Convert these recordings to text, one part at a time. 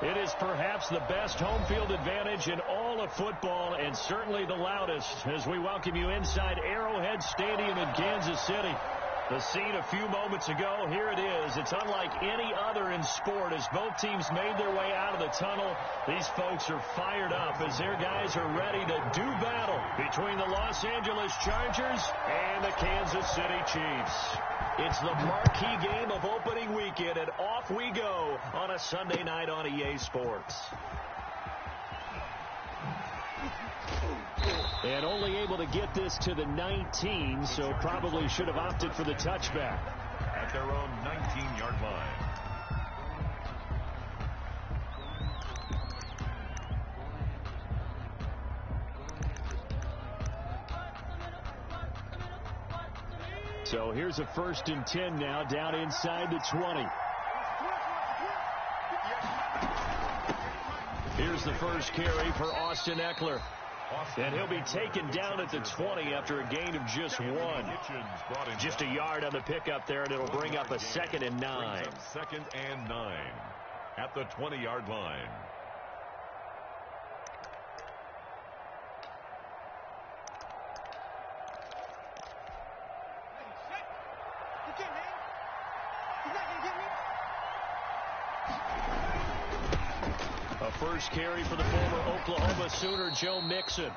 It is perhaps the best home field advantage in all of football, and certainly the loudest, as we welcome you inside Arrowhead Stadium in Kansas City. The scene a few moments ago, here it is. It's unlike any other in sport as both teams made their way out of the tunnel. These folks are fired up as their guys are ready to do battle between the Los Angeles Chargers and the Kansas City Chiefs. It's the marquee game of opening weekend, and off we go on a Sunday night on EA Sports. And only able to get this to the 19, so probably should have opted for the touchback. At their own 19-yard line. So here's a 1st and 10 now, down inside the 20. Here's the first carry for Austin Eckler. And he'll be taken down at the 20 after a gain of just 1. Just a yard on the pickup there, and it'll bring up a 2nd and 9. 2nd and 9 at the 20-yard line. A first carry for the former Oklahoma Sooner, Joe Mixon.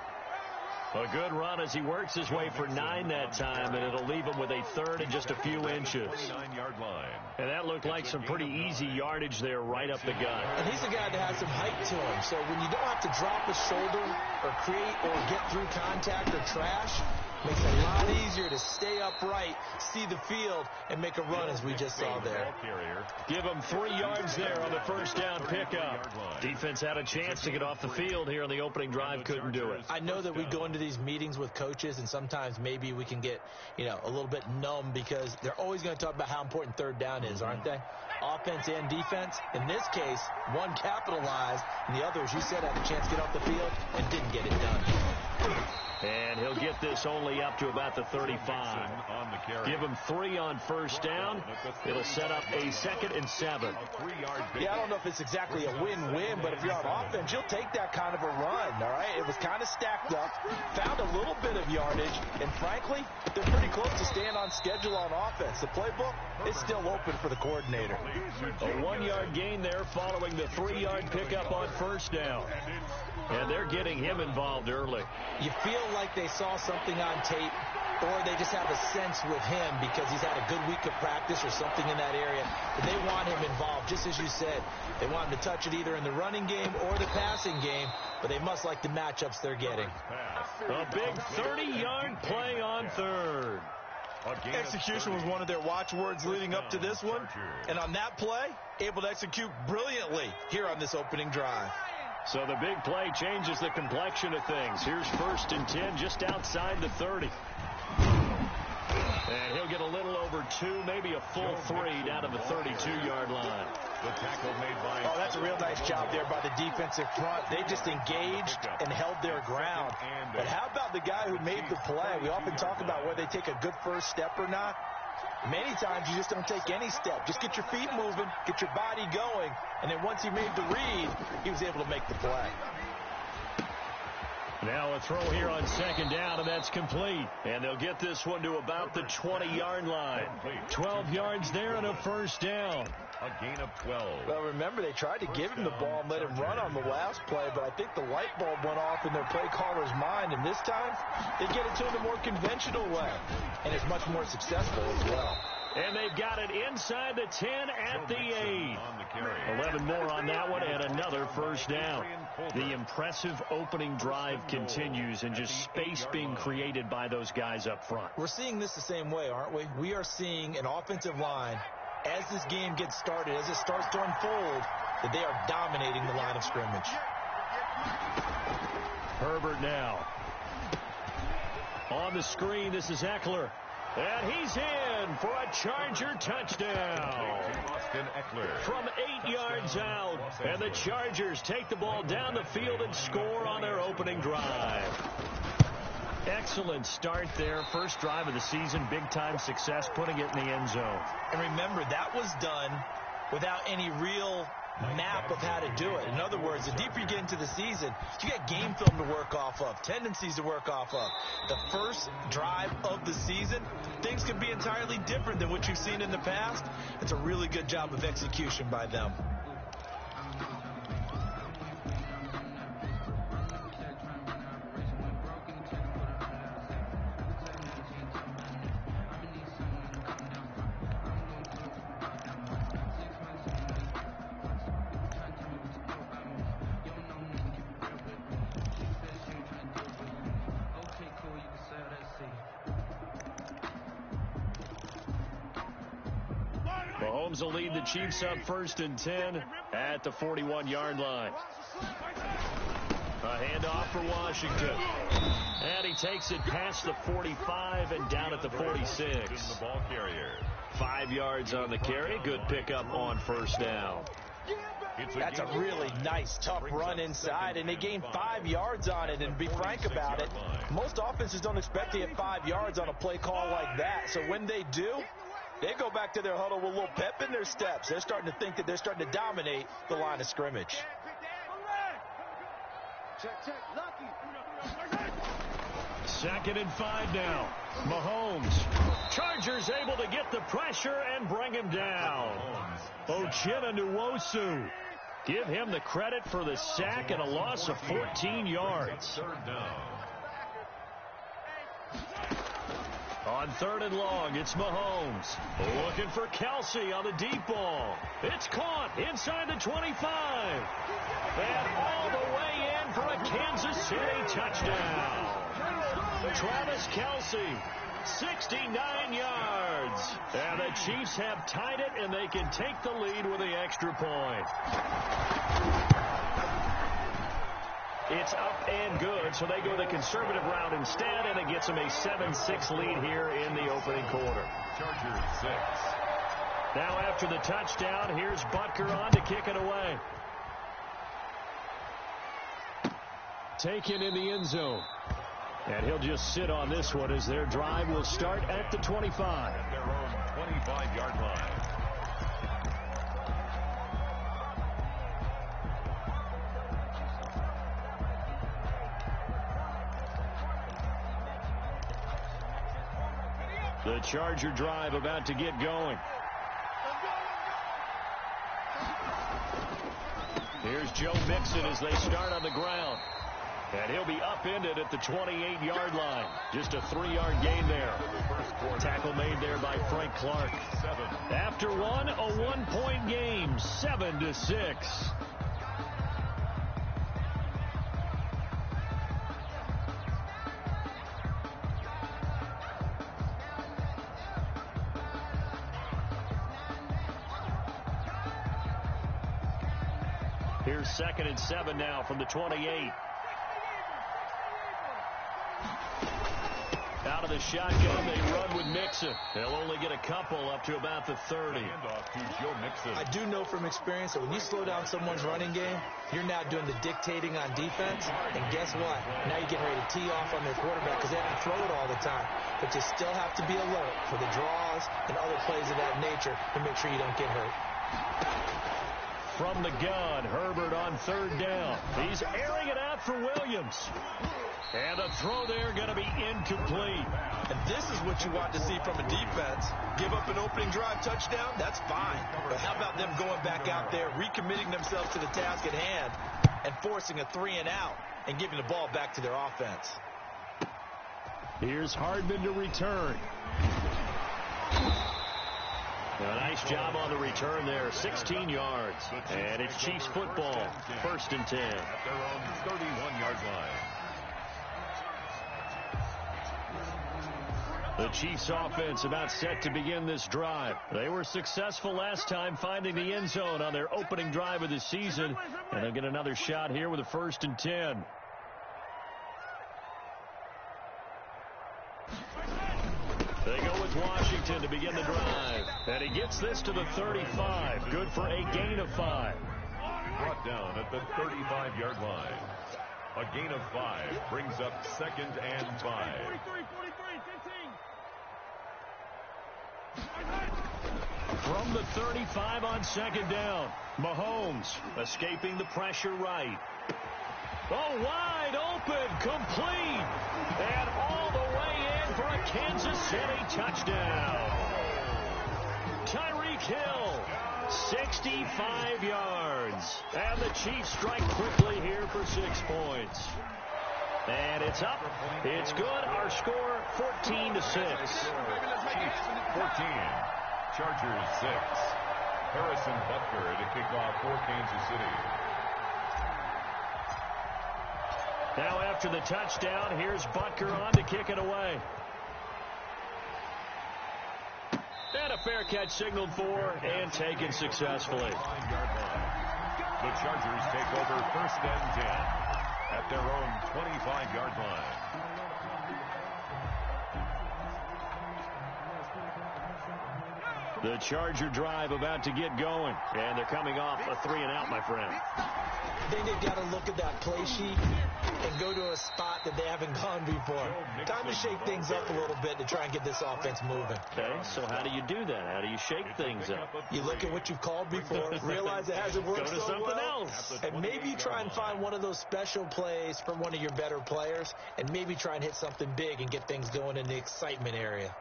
A good run as he works his way for 9 that time, and it'll leave him with a 3rd and just a few inches. 29-yard line. And that looked like some pretty easy yardage there right up the gut. And he's a guy that has some height to him, so when you don't have to drop a shoulder or create or get through contact or trash, makes it a lot easier to stay upright, see the field, and make a run as we just saw there. Give him 3 yards there on the first down pickup. Defense had a chance to get off the field here on the opening drive, couldn't do it. I know that we go into these meetings with coaches, and sometimes maybe we can get, a little bit numb because they're always going to talk about how important 3rd down is, aren't they? Offense and defense. In this case, one capitalized, and the other, as you said, had a chance to get off the field and didn't get it done. And he'll get this only up to about the 35. Give him 3 on first down. It'll set up a 2nd and 7. Yeah, I don't know if it's exactly a win-win, but if you're on offense, you'll take that kind of a run, all right? It was kind of stacked up, found a little bit of yardage, and frankly, they're pretty close to staying on schedule on offense. The playbook is still open for the coordinator. A 1-yard gain there following the 3-yard pickup on first down. And they're getting him involved early. You feel like they saw something on tape, or they just have a sense with him because he's had a good week of practice or something in that area. But they want him involved, just as you said. They want him to touch it either in the running game or the passing game, but they must like the matchups they're getting. A big 30-yard play on 3rd. Execution was one of their watchwords leading up to this one. And on that play, able to execute brilliantly here on this opening drive. So the big play changes the complexion of things. Here's 1st and 10 just outside the 30. And he'll get a little over 2, maybe a full 3 down to the 32-yard line. The tackle made by... Oh, that's a real nice job there by the defensive front. They just engaged and held their ground. But how about the guy who made the play? We often talk about whether they take a good first step or not. Many times you just don't take any step. Just get your feet moving, get your body going, and then once he made the read, he was able to make the play. Now a throw here on 2nd down, and that's complete. And they'll get this one to about the 20-yard line. 12 yards there and a 1st down. A gain of 12. Well, remember, they tried to give him the ball and let him run on the last play, but I think the light bulb went off in their play caller's mind, and this time they get it to him the more conventional way, and it's much more successful as well. And they've got it inside the 10 at the 8. 11 more on that one and another 1st down. The impressive opening drive continues and just space being created by those guys up front. We're seeing this the same way, aren't we? We are seeing an offensive line, as this game gets started, as it starts to unfold, that they are dominating the line of scrimmage. Herbert now. On the screen, this is Eckler. And he's in for a Charger touchdown. Austin Eckler. From 8 yards out. And the Chargers take the ball down the field and score on their opening drive. Excellent start there. First drive of the season. Big-time success, putting it in the end zone. And remember, that was done without any real map of how to do it. In other words, the deeper you get into the season, you got game film to work off of, tendencies to work off of. The first drive of the season, things can be entirely different than what you've seen in the past. It's a really good job of execution by them. Mahomes will lead the Chiefs up 1st and 10 at the 41-yard line. A handoff for Washington. And he takes it past the 45 and down at the 46. 5 yards on the carry. Good pickup on 1st down. That's a really nice, tough run inside, and they gained 5 yards on it. And be frank about it, most offenses don't expect to get 5 yards on a play call like that. So when they do, they go back to their huddle with a little pep in their steps. They're starting to think that they're starting to dominate the line of scrimmage. Second and 5 now. Mahomes. Chargers able to get the pressure and bring him down. Uchenna Nwosu. Give him the credit for the sack and a loss of 14 yards. On 3rd and long, it's Mahomes. Looking for Kelsey on the deep ball. It's caught inside the 25. And all the way in for a Kansas City touchdown. Travis Kelsey, 69 yards. And the Chiefs have tied it, and they can take the lead with the extra point. It's up and good, so they go the conservative route instead, and it gets them a 7-6 lead here in the opening quarter. Chargers 6. Now after the touchdown, here's Butker on to kick it away. Taken in the end zone. And he'll just sit on this one as their drive will start at the 25. At their own 25-yard line. The Charger drive about to get going. Here's Joe Mixon as they start on the ground. And he'll be upended at the 28-yard line. Just a 3-yard gain there. Tackle made there by Frank Clark. After one, a 1-point game, 7-6. Here's 2nd and 7 now from the 28. Out of the shotgun, they run with Mixon. They'll only get a couple up to about the 30. I do know from experience that when you slow down someone's running game, you're now doing the dictating on defense. And guess what? Now you're getting ready to tee off on their quarterback because they have to throw it all the time. But you still have to be alert for the draws and other plays of that nature to make sure you don't get hurt. From the gun, Herbert on 3rd down. He's airing it out for Williams. And the throw there going to be incomplete. And this is what you want to see from a defense. Give up an opening drive touchdown, that's fine. But how about them going back out there, recommitting themselves to the task at hand, and forcing a 3-and-out and giving the ball back to their offense. Here's Hardman to return. A nice job on the return there, 16 yards. And it's Chiefs football, 1st and 10. At their own 31-yard line. The Chiefs offense about set to begin this drive. They were successful last time finding the end zone on their opening drive of the season. And they'll get another shot here with a 1st and 10. They go with Washington to begin the drive. And he gets this to the 35. Good for a gain of 5. Brought down at the 35-yard line. A gain of 5 brings up 2nd and 5. From the 35 on second down. Mahomes escaping the pressure right. Oh, wide open, complete, and all the way in for a Kansas City touchdown. Tyreek Hill, 65 yards. And the Chiefs strike quickly here for 6 points. And it's up. It's good. Our score, 14-6. Chiefs 14, Chargers 6. Harrison Butker to kick off for Kansas City. Now after the touchdown, here's Butker on to kick it away. And a fair catch signaled for and taken successfully. The Chargers take over 1st and 10 at their own 25-yard line. The Charger drive about to get going, and they're coming off a 3-and-out, my friend. I think they've got to look at that play sheet and go to a spot that they haven't gone before. Time to shake things up a little bit to try and get this offense moving. Okay, so how do you do that? How do you shake things up? You look at what you've called before, realize it hasn't worked Go to so something well, else. and maybe try and find one of those special plays from one of your better players, and maybe try and hit something big and get things going in the excitement area.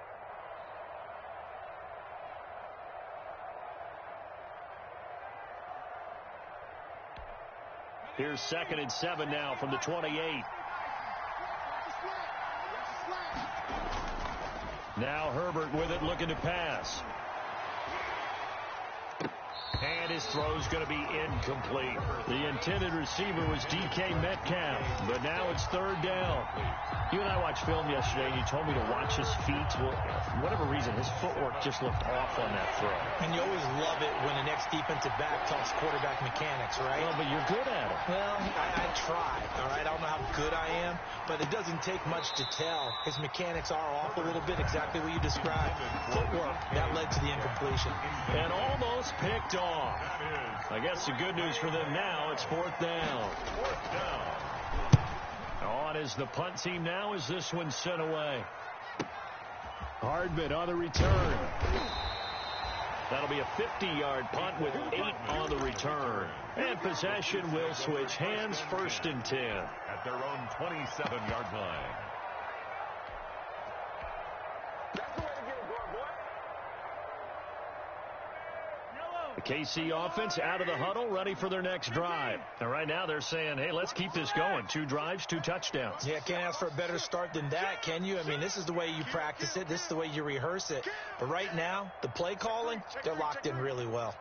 Here's 2nd and 7 now from the 28. Now Herbert with it, looking to pass. And his throw's going to be incomplete. The intended receiver was DK Metcalf, but now it's 3rd down. You and I watched film yesterday, and you told me to watch his feet. Well, for whatever reason, his footwork just looked off on that throw. And you always love it when the next defensive back talks quarterback mechanics, right? Well, but you're good at it. Well, I try, all right? I don't know how good I am, but it doesn't take much to tell. His mechanics are off a little bit, exactly what you described. Footwork, that led to the incompletion. And almost picked off. I guess the good news for them now, it's 4th down. 4th down. On is the punt team now as this one's sent away. Hardman on the return. That'll be a 50-yard punt with 8 on the return. And possession will switch hands, 1st and 10. At their own 27-yard line. The KC offense out of the huddle, ready for their next drive. And right now they're saying, hey, let's keep this going. 2 drives, 2 touchdowns. Yeah, can't ask for a better start than that, can you? I mean, this is the way you practice it. This is the way you rehearse it. But right now, the play calling, they're locked in really well.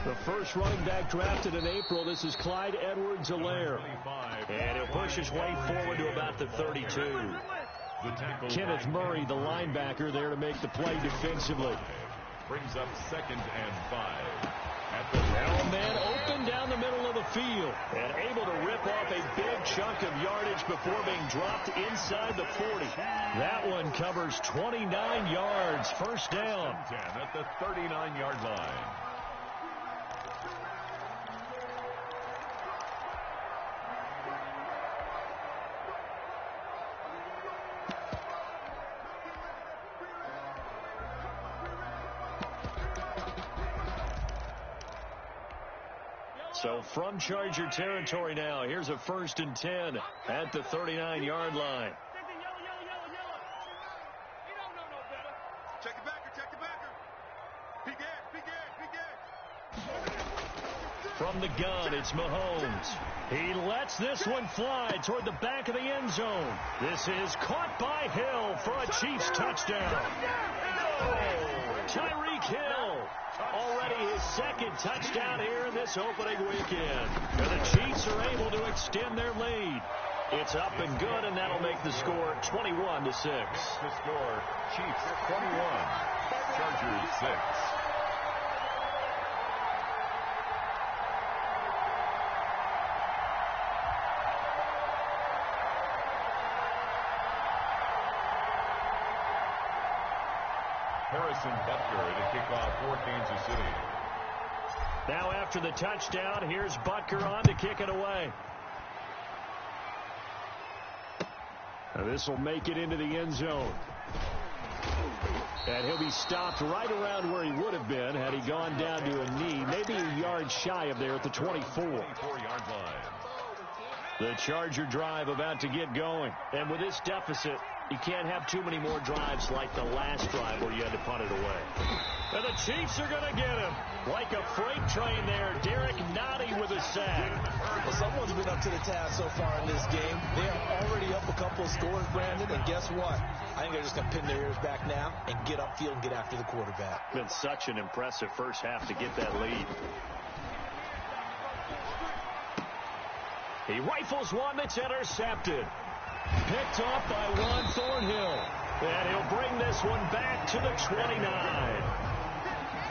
The first running back drafted in April. This is Clyde Edwards-Helaire. And he'll push his way forward to about the 32. Kenneth Murray, the linebacker, there to make the play defensively. Brings up 2nd and 5. Now man open down the middle of the field and able to rip off a big chunk of yardage before being dropped inside the 40. That one covers 29 yards. 1st down. 10 at the 39-yard line. So from Charger territory now, here's a 1st and 10 at the 39-yard line. Check the backer. Big From the gun, it's Mahomes. He lets this one fly toward the back of the end zone. This is caught by Hill for a Chiefs touchdown. Tyreek Hill. Already his 2nd touchdown here in this opening weekend. And the Chiefs are able to extend their lead. It's up and good, and that'll make the score 21-6. The score, Chiefs 21, Chargers 6. Harrison Butker to kick off for Kansas City. Now after the touchdown, here's Butker on to kick it away. Now this will make it into the end zone. And he'll be stopped right around where he would have been had he gone down to a knee, maybe a yard shy of there at the 24-yard line. The Charger drive about to get going. And with this deficit, you can't have too many more drives like the last drive where you had to punt it away. And the Chiefs are going to get him. Like a freight train there, Derek Nottie with a sack. Well, someone's been up to the task so far in this game. They are already up a couple of scores, Brandon, and guess what? I think they're just going to pin their ears back now and get upfield and get after the quarterback. Been such an impressive first half to get that lead. He rifles one that's intercepted. Picked off by Juan Thornhill. And he'll bring this one back to the 29.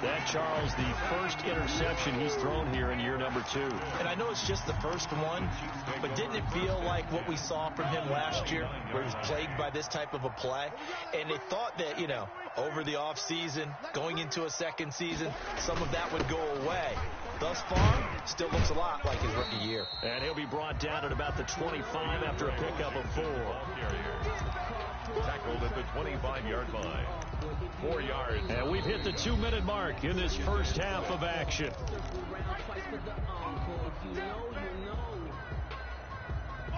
That, Charles, the first interception he's thrown here in year number 2. And I know it's just the first one, but didn't it feel like what we saw from him last year, where he was plagued by this type of a play? And they thought that, you know, over the offseason, going into a second season, some of that would go away. Thus far, still looks a lot like his rookie year. And he'll be brought down at about the 25 after a pickup of 4. Tackled at the 25-yard line. 4 yards. And we've hit the 2-minute mark in this first half of action.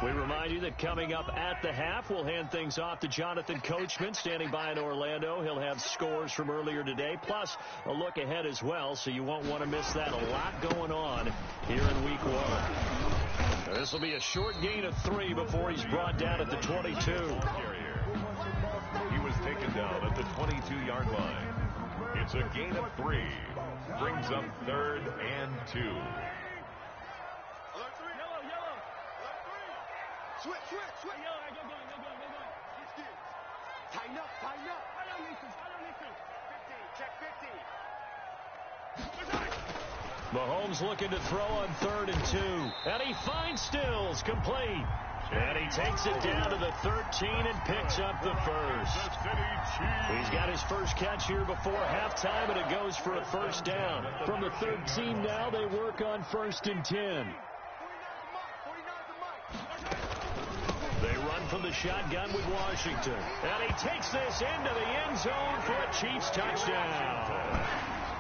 We remind you that coming up at the half, we'll hand things off to Jonathan Coachman, standing by in Orlando. He'll have scores from earlier today, plus a look ahead as well, so you won't want to miss that. A lot going on here in Week 1. This will be a short gain of 3 before he's brought down at the 22. He was taken down at the 22-yard line. It's a gain of 3. Brings up 3rd and 2. Switch. Tighten up. 50. Check 50. Mahomes looking to throw on 3rd and 2. And he finds Stills, complete. And he takes it down to the 13 and picks up the first. He's got his first catch here before halftime, and it goes for a first down. From the 13 now, they work on 1st and 10. They run from the shotgun with Washington. And he takes this into the end zone for a Chiefs touchdown.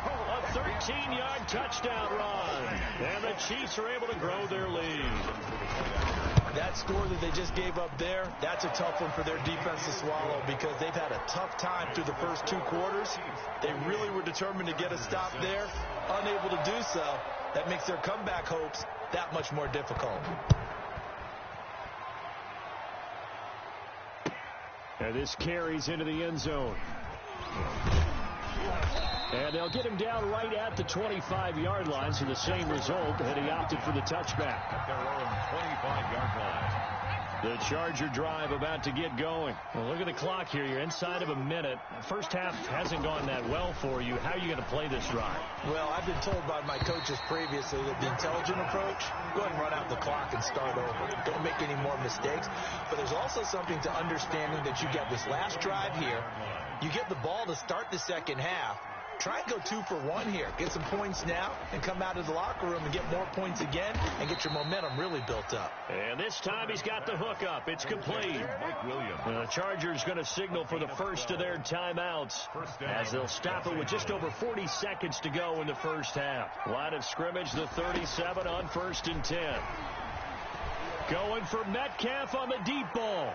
A 13-yard touchdown run. And the Chiefs are able to grow their lead. That score that they just gave up there, that's a tough one for their defense to swallow because they've had a tough time through the first 2 quarters. They really were determined to get a stop there. Unable to do so, that makes their comeback hopes that much more difficult. And this carries into the end zone. And they'll get him down right at the 25-yard line, so the same result, and he opted for the touchback. At their own 25-yard line. The Charger drive about to get going. Well, look at the clock here. You're inside of a minute. First half hasn't gone that well for you. How are you going to play this drive? Well, I've been told by my coaches previously that the intelligent approach, go ahead and run out the clock and start over. Don't make any more mistakes. But there's also something to understanding that you get this last drive here. You get the ball to start the second half. Try and go 2 for 1 here. Get some points now and come out of the locker room and get more points again and get your momentum really built up. And this time he's got the hook up. It's complete. Mike Williams. The Chargers going to signal for the first of their timeouts as they'll stop it with just over 40 seconds to go in the first half. Line of scrimmage, the 37 on 1st and 10. Going for Metcalf on the deep ball.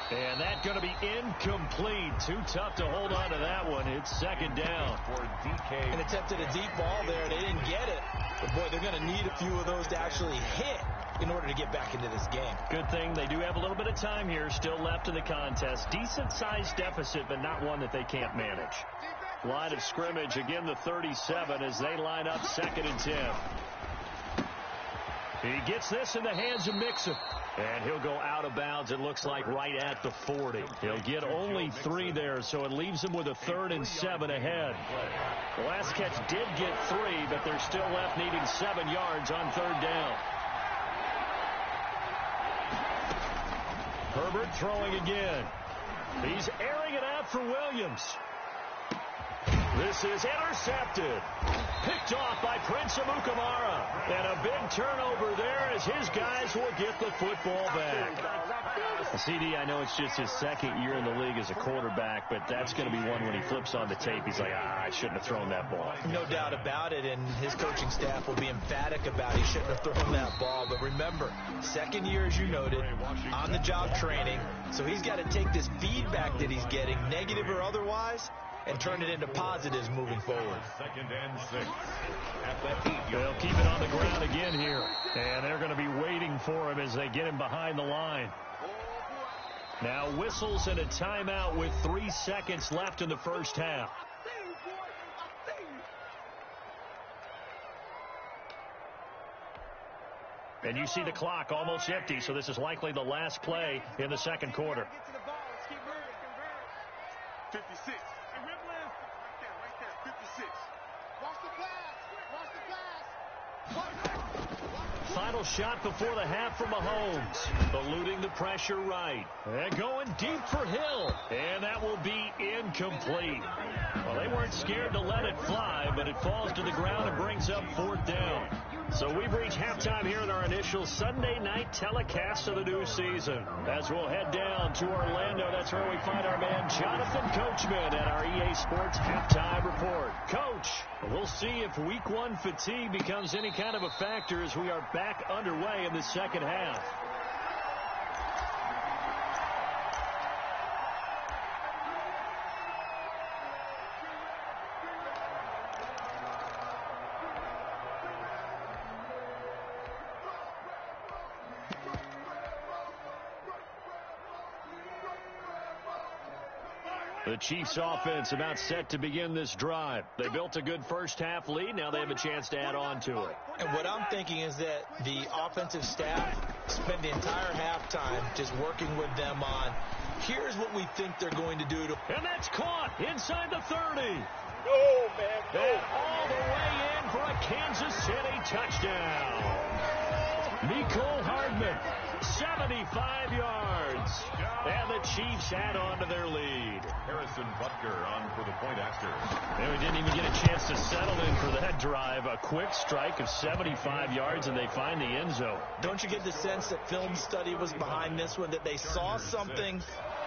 And that's going to be incomplete. Too tough to hold on to that one. It's 2nd down. For DK. And attempted a deep ball there. They didn't get it. But, boy, they're going to need a few of those to actually hit in order to get back into this game. Good thing they do have a little bit of time here still left in the contest. Decent-sized deficit, but not one that they can't manage. Line of scrimmage, again, the 37 as they line up 2nd and 10. He gets this in the hands of Mixon. And he'll go out of bounds, it looks like, right at the 40. He'll get only 3 there, so it leaves him with a 3rd and 7 ahead. The last catch did get 3, but they're still left needing 7 yards on 3rd down. Herbert throwing again. He's airing it out for Williams. This is intercepted. Picked off by Prince Amukamara. And a big turnover there as his guys will get the football back. CD, I know it's just his second year in the league as a quarterback, but that's going to be one when he flips on the tape. He's like, I shouldn't have thrown that ball. No doubt about it, and his coaching staff will be emphatic about he shouldn't have thrown that ball. But remember, second year, as you noted, on-the-job training. So he's got to take this feedback that he's getting, negative or otherwise, and turn it into positives moving forward. 2nd and 6. At the 8. They'll keep it on the ground again here. And they're going to be waiting for him as they get him behind the line. Now whistles and a timeout with 3 seconds left in the first half. And you see the clock almost empty, so this is likely the last play in the second quarter. 56. Right there. 56. Watch the pass. Watch the pass. Final shot before the half from Mahomes. Eluding the pressure right. And going deep for Hill. And that will be incomplete. Well, they weren't scared to let it fly, but it falls to the ground and brings up 4th down. So we've reached halftime here in our initial Sunday night telecast of the new season. As we'll head down to Orlando, that's where we find our man Jonathan Coachman at our EA Sports Halftime Report. Coach, we'll see if Week 1 fatigue becomes any kind of a factor as we are back underway in the second half. The Chiefs offense about set to begin this drive. They built a good first half lead. Now they have a chance to add on to it. And what I'm thinking is that the offensive staff spent the entire halftime just working with them on, here's what we think they're going to do. And that's caught inside the 30. Go, man, go. And all the way in for a Kansas City touchdown. Mecole Hardman, 75 yards. And the Chiefs add on to their lead. Harrison Butker on for the point after. And we didn't even get a chance to settle in for that drive. A quick strike of 75 yards, and they find the end zone. Don't you get the sense that film study was behind this one, that they saw something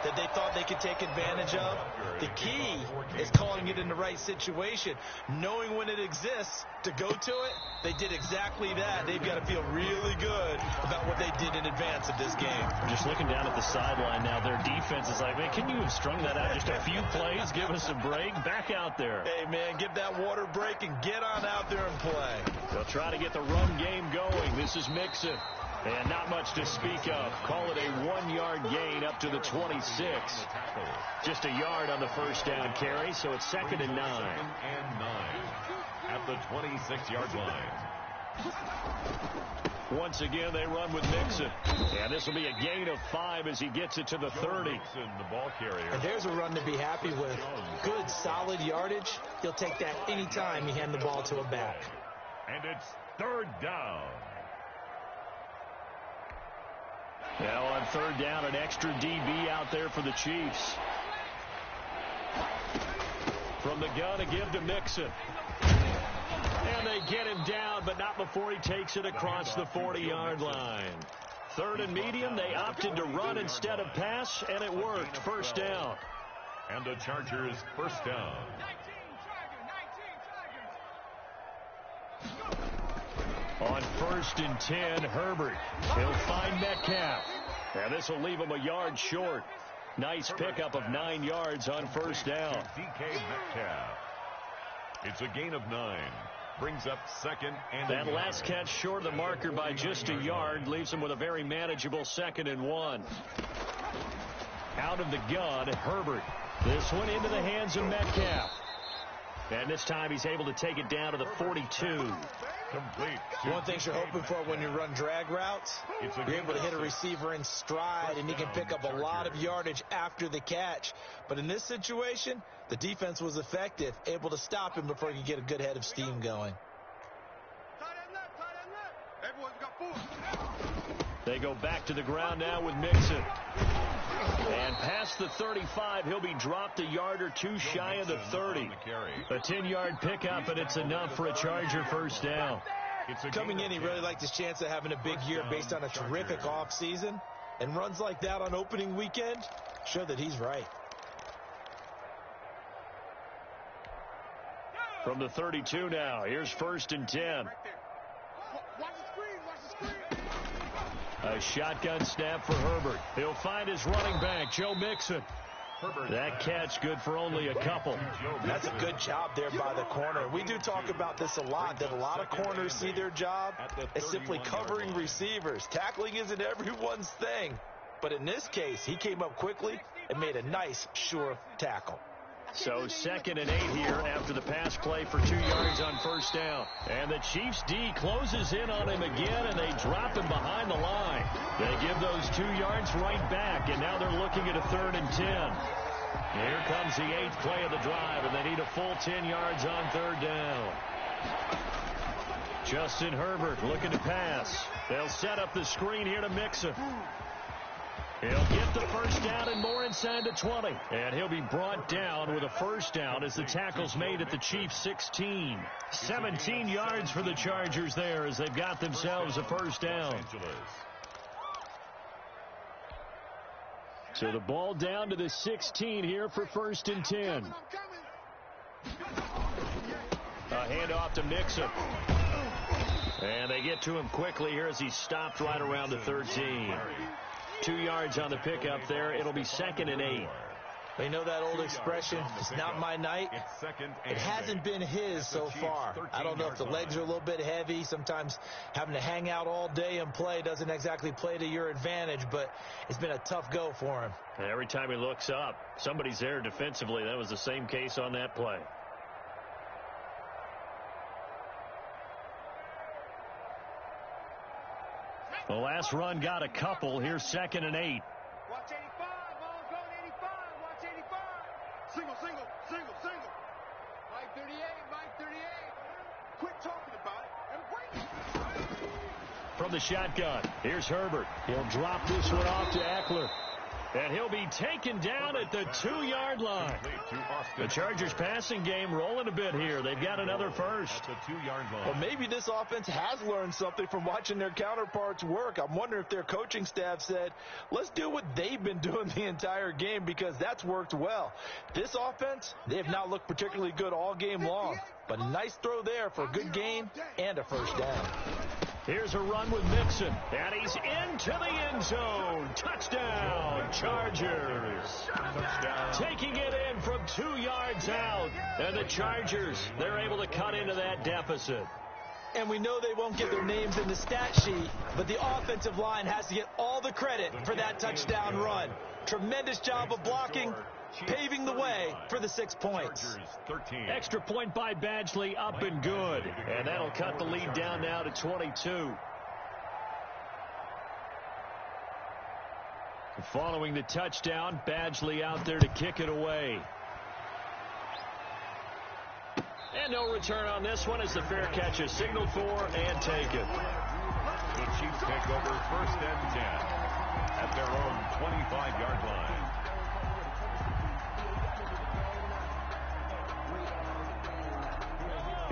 that they thought they could take advantage of? The key is calling it in the right situation, knowing when it exists to go to it. They did exactly that. They've got to feel really good about what they did in advance of this game. Just looking down at the sideline now, their defense is like, man, can you have strung that out just a few plays? Give us a break. Back out there. Hey, man, give that water break and get on out there and play. They'll try to get the run game going. This is Mixon. And not much to speak of. Call it a 1-yard gain up to the 26. Just a yard on the first down carry, so it's 2nd and 9. 2nd and 9 at the 26-yard line. Once again, they run with Mixon. And this will be a gain of 5 as he gets it to the 30. Mixon, the ball carrier. And there's a run to be happy with. Good, solid yardage. He'll take that anytime you hand the ball to a back. And it's 3rd down. Now on 3rd down, an extra DB out there for the Chiefs. From the gun, a give to Mixon. And they get him down, but not before he takes it across the 40-yard line. 3rd and medium, they opted to run instead of pass, and it worked. First down. And the Chargers first down. On 1st and 10, Herbert. He'll find Metcalf. And this will leave him a yard short. Nice pickup of 9 yards on first down. DK Metcalf. It's a gain of 9. Brings up 2nd and that last catch short of the marker by just a yard leaves him with a very manageable 2nd and 1. Out of the gun, Herbert. This one into the hands of Metcalf. And this time he's able to take it down to the 42. Complete. One thing you're hoping for when you run drag routes, you're able to hit a receiver in stride, and he can pick up a lot of yardage after the catch. But in this situation, the defense was effective, able to stop him before he could get a good head of steam going. They go back to the ground now with Mixon. And past the 35, he'll be dropped a yard or two shy of the 30. A 10-yard pickup, and it's enough for a Charger first down. Coming in, he really liked his chance of having a big year based on a terrific offseason. And runs like that on opening weekend show that he's right. From the 32 now, here's 1st and 10. A shotgun snap for Herbert. He'll find his running back, Joe Mixon. That catch good for only a couple. That's a good job there by the corner. We do talk about this a lot, that a lot of corners see their job as simply covering receivers. Tackling isn't everyone's thing. But in this case, he came up quickly and made a nice, sure tackle. So 2nd and 8 here after the pass play for 2 yards on first down. And the Chiefs D closes in on him again, and they drop him behind the line. They give those 2 yards right back, and now they're looking at a 3rd and 10. Here comes the 8th play of the drive, and they need a full 10 yards on 3rd down. Justin Herbert looking to pass. They'll set up the screen here to Mixon. He'll get the first down and more inside the 20. And he'll be brought down with a first down as the tackle's made at the Chiefs' 16. 17 yards for the Chargers there as they've got themselves a first down. So the ball down to the 16 here for 1st and 10. A handoff to Mixon. And they get to him quickly here as he's stopped right around the 13. 2 yards on the pickup there. It'll be 2nd and 8. You know that old expression, it's not my night. It hasn't been his so far. I don't know if the legs are a little bit heavy. Sometimes having to hang out all day and play doesn't exactly play to your advantage, but it's been a tough go for him. And every time he looks up, somebody's there defensively. That was the same case on that play. The last run got a couple. Here's 2nd and 8. Watch 85. Ball going 85. Watch 85. Single. Mike 38. Quit talking about it and bring it. From the shotgun, here's Herbert. He'll drop this one off to Eckler. And he'll be taken down at the 2-yard line. The Chargers passing game rolling a bit here. They've got another first. At the 2-yard line. Well, maybe this offense has learned something from watching their counterparts work. I'm wondering if their coaching staff said, let's do what they've been doing the entire game, because that's worked well. This offense, they have not looked particularly good all game long. But a nice throw there for a good gain and a first down. Here's a run with Mixon, and he's into the end zone. Touchdown, Chargers. Taking it in from 2 yards out. And the Chargers, they're able to cut into that deficit. And we know they won't get their names in the stat sheet, but the offensive line has to get all the credit for that touchdown run. Tremendous job of blocking, paving the way for the 6 points. Extra point by Badgley, up and good. And that'll cut the lead down now to 22. Following the touchdown, Badgley out there to kick it away. And no return on this one as the fair catch is signaled for and taken. The Chiefs take over 1st and 10 at their own 25-yard line.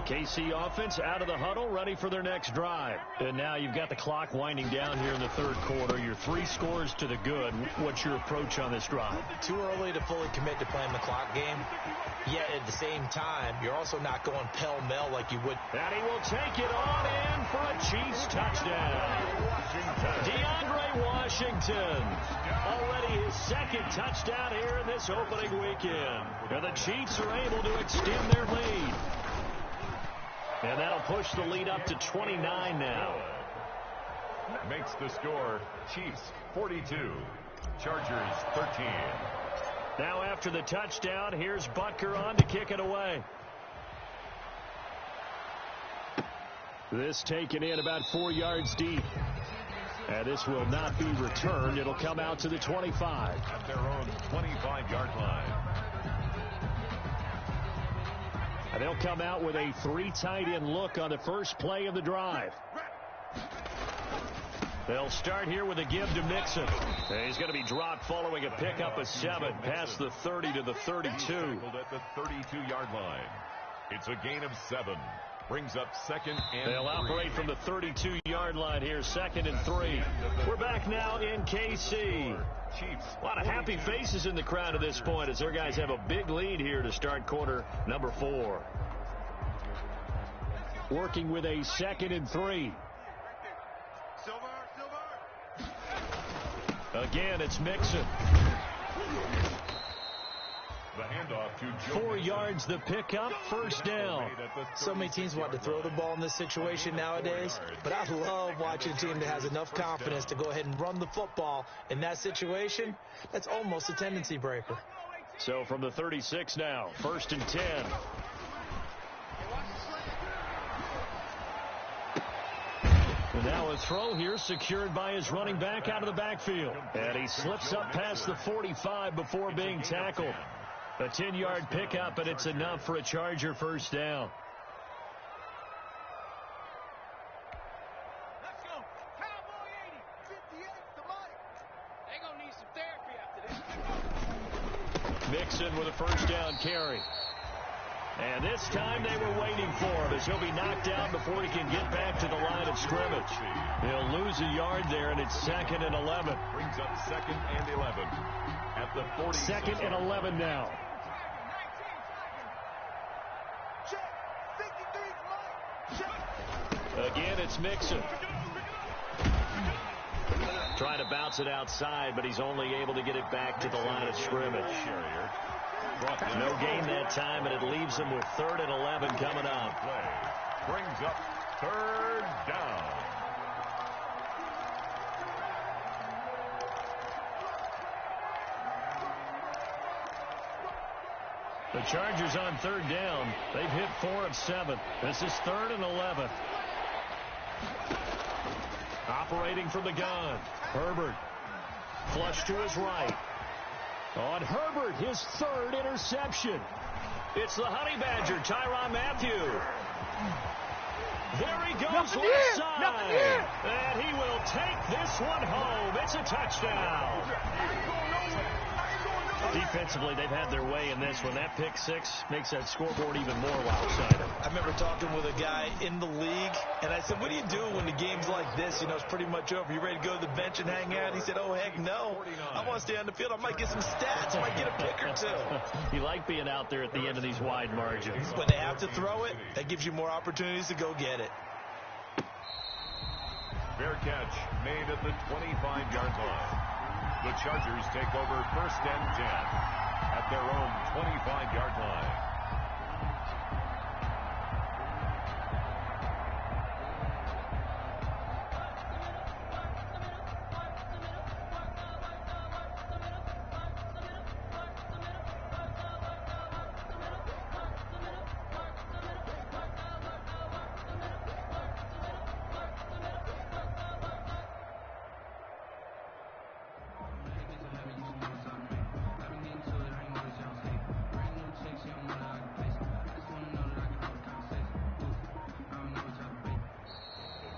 KC offense out of the huddle, ready for their next drive. And now you've got the clock winding down here in the 3rd quarter. You're 3 scores to the good. What's your approach on this drive? Too early to fully commit to playing the clock game. Yet at the same time, you're also not going pell-mell like you would. And he will take it on in for a Chiefs touchdown. DeAndre Washington. Already his 2nd touchdown here in this opening weekend. And the Chiefs are able to extend their lead. And that'll push the lead up to 29 now. Makes the score Chiefs 42, Chargers 13. Now after the touchdown, here's Butker on to kick it away. This taken in about 4 yards deep. And this will not be returned. It'll come out to the 25. At their own 25-yard line. And they'll come out with a 3 tight end look on the first play of the drive. They'll start here with a give to Mixon. He's going to be dropped following a pickup of 7 past the 30 to the 32. At the 32-yard line. It's a gain of 7. Brings up 2nd and They'll 3. operate from the 32-yard line here, 2nd and 3. We're back now in KC. A lot of happy faces in the crowd at this point as their guys have a big lead here to start quarter number 4. Working with a 2nd and 3. Again, it's Mixon. The handoff to Joe 4 yards the pickup, first down. So many teams want to throw the ball in this situation nowadays, but I love watching a team that has enough confidence to go ahead and run the football. In that situation, that's almost a tendency breaker. So from the 36 now, 1st and 10. And now a throw here secured by his running back out of the backfield. And he slips up past the 45 before being tackled. A 10-yard pickup, and it's enough for a Charger first down. Let's go. Cowboy 80. 58 to Mike. They're going to need some therapy after this. Mixon with a first down carry. And this time they were waiting for him as he'll be knocked out before he can get back to the line of scrimmage. He'll lose a yard there, and it's 2nd and 11. Brings up 2nd and 11 at the 40. 2nd and 11 now. Again, it's Mixon. Trying to bounce it outside, but he's only able to get it back to the line of scrimmage. No gain that time, and it leaves him with 3rd and 11 coming up. Brings up 3rd down. The Chargers on 3rd down. They've hit 4 of 7. This is 3rd and 11. Operating from the gun. Herbert. Flush to his right. On Herbert, his 3rd interception. It's the Honey Badger, Tyrann Mathieu. There he goes left side. And he will take this one home. It's a touchdown. Defensively, they've had their way in this one. That pick 6 makes that scoreboard even more lopsided. I remember talking with a guy in the league, and I said, what do you do when the game's like this? You know, it's pretty much over. You ready to go to the bench and hang out? He said, oh, heck no. I want to stay on the field. I might get some stats. I might get a pick or 2. You like being out there at the end of these wide margins. When they have to throw it, that gives you more opportunities to go get it. Fair catch made at the 25-yard line. The Chargers take over 1st and 10 at their own 25-yard line.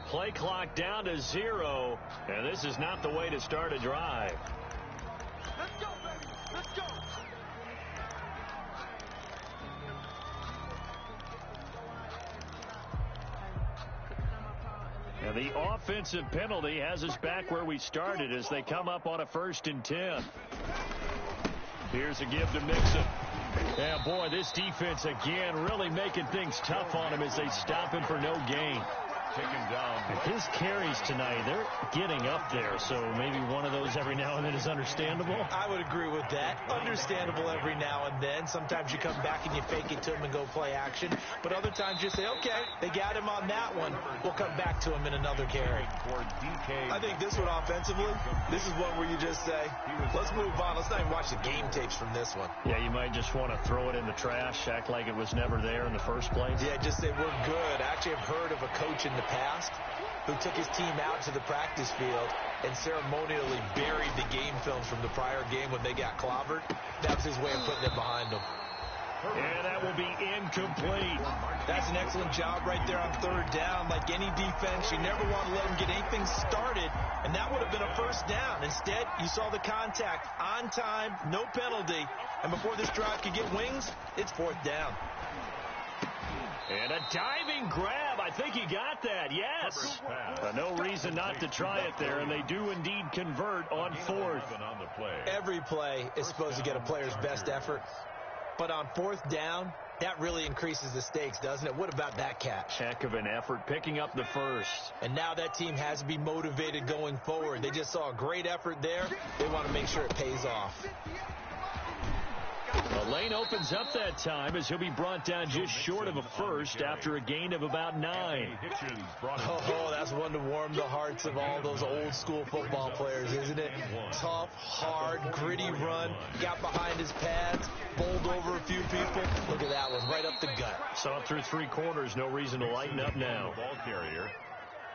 Play clock down to 0, and this is not the way to start a drive. Let's go, baby. Let's go. And the offensive penalty has us back where we started as they come up on a 1st and 10. Here's a give to Mixon. Yeah, boy, this defense again really making things tough on him as they stop him for no gain. Taken down. His carries tonight, they're getting up there, so maybe one of those every now and then is understandable. I would agree with that. Understandable every now and then. Sometimes you come back and you fake it to him and go play action. But other times you say, okay, they got him on that one. We'll come back to him in another carry. I think this one offensively, this is one where you just say, let's move on. Let's not even watch the game tapes from this one. Yeah, you might just want to throw it in the trash, act like it was never there in the first place. Yeah, just say we're good. I actually have heard of a coach in the past who took his team out to the practice field and ceremonially buried the game films from the prior game when they got clobbered. That was his way of putting it behind them. And that will be incomplete. That's an excellent job right there on third down. Like any defense, you never want to let them get anything started, and that would have been a first down. Instead, you saw the contact on time, no penalty, and before this drive could get wings, it's fourth down. And a diving grab. I think he got that. Yes. No reason not to try it there, and they do indeed convert on fourth. Every play is supposed to get a player's best effort, but on fourth down, that really increases the stakes, doesn't it? What about that catch? Heck of an effort picking up the first. And now that team has to be motivated going forward. They just saw a great effort there. They want to make sure it pays off. The lane opens up that time as he'll be brought down just short of a first after a gain of about 9. Oh, that's one to warm the hearts of all those old school football players, isn't it? Tough, hard, gritty run, got behind his pads, bowled over a few people. Look at that one, right up the gut. So up through 3 quarters, no reason to lighten up now. Ball carrier.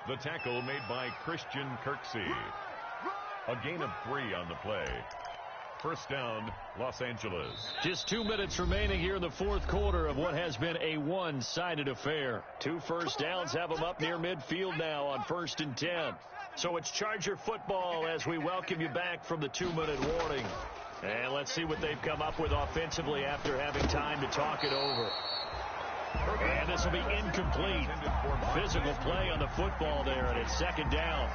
The tackle made by Christian Kirksey. A gain of 3 on the play. First down, Los Angeles. Just 2 minutes remaining here in the fourth quarter of what has been a one-sided affair. 2 first downs have them up near midfield now on 1st and 10. So it's Charger football as we welcome you back from the 2-minute warning. And let's see what they've come up with offensively after having time to talk it over. And this will be incomplete. Physical play on the football there, and it's second down.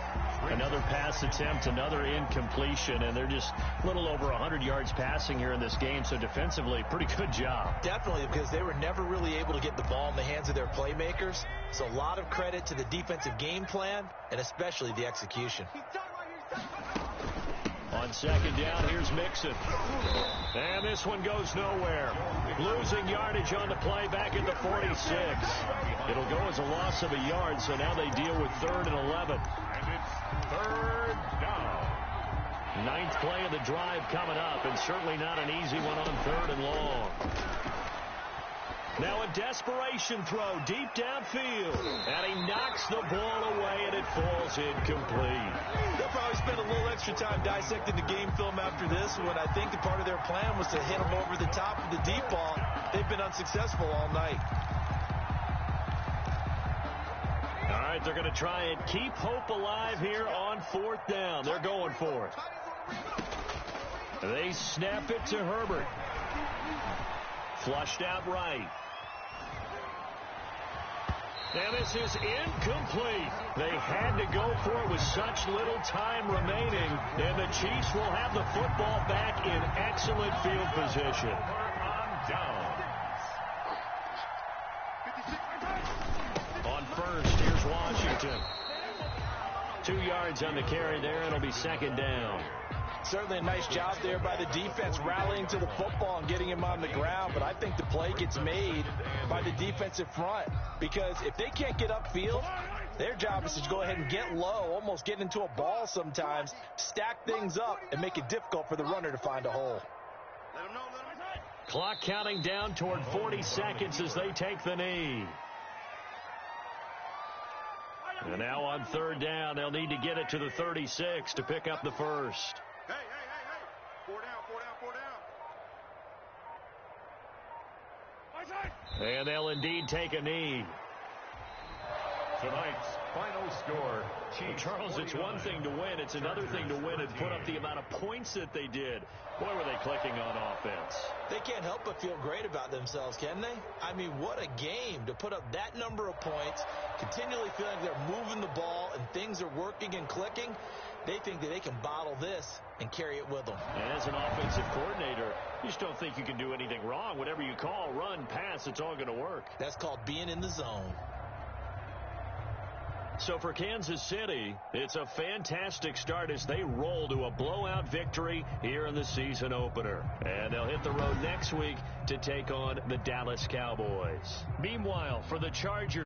Another pass attempt, another incompletion, and they're just a little over 100 yards passing here in this game, so defensively, pretty good job. Definitely, because they were never really able to get the ball in the hands of their playmakers, so a lot of credit to the defensive game plan, and especially the execution. On second down, here's Mixon. And this one goes nowhere. Losing yardage on the play back at the 46. It'll go as a loss of a yard, so now they deal with 3rd and 11. And it's 3rd down. 9th play of the drive coming up, and certainly not an easy one on 3rd and long. Now a desperation throw deep downfield, and he knocks the ball away, and it falls incomplete. They'll probably spend a little extra time dissecting the game film after this one. I think the part of their plan was to hit them over the top of the deep ball. They've been unsuccessful all night. All right, they're going to try and keep hope alive here on 4th down. They're going for it. They snap it to Herbert. Flushed out right. And this is incomplete. They had to go for it with such little time remaining, and the Chiefs will have the football back in excellent field position. On first, here's Washington. 2 yards on the carry there, and it'll be second down. Certainly a nice job there by the defense rallying to the football and getting him on the ground, but I think the play gets made by the defensive front because if they can't get upfield, their job is to go ahead and get low, almost get into a ball sometimes, stack things up, and make it difficult for the runner to find a hole. Clock counting down toward 40 seconds as they take the knee. And now on 3rd down, they'll need to get it to the 36 to pick up the first. Hey. 4 down. And they'll indeed take a knee. Tonight's final score, Chiefs. Charles, it's one thing to win. It's another thing to win and put up the amount of points that they did. Boy, were they clicking on offense. They can't help but feel great about themselves, can they? I mean, what a game to put up that number of points, continually feeling like they're moving the ball and things are working and clicking. They think that they can bottle this and carry it with them. And as an offensive coordinator, you just don't think you can do anything wrong. Whatever you call, run, pass, it's all going to work. That's called being in the zone. So for Kansas City, it's a fantastic start as they roll to a blowout victory here in the season opener. And they'll hit the road next week to take on the Dallas Cowboys. Meanwhile, for the Chargers.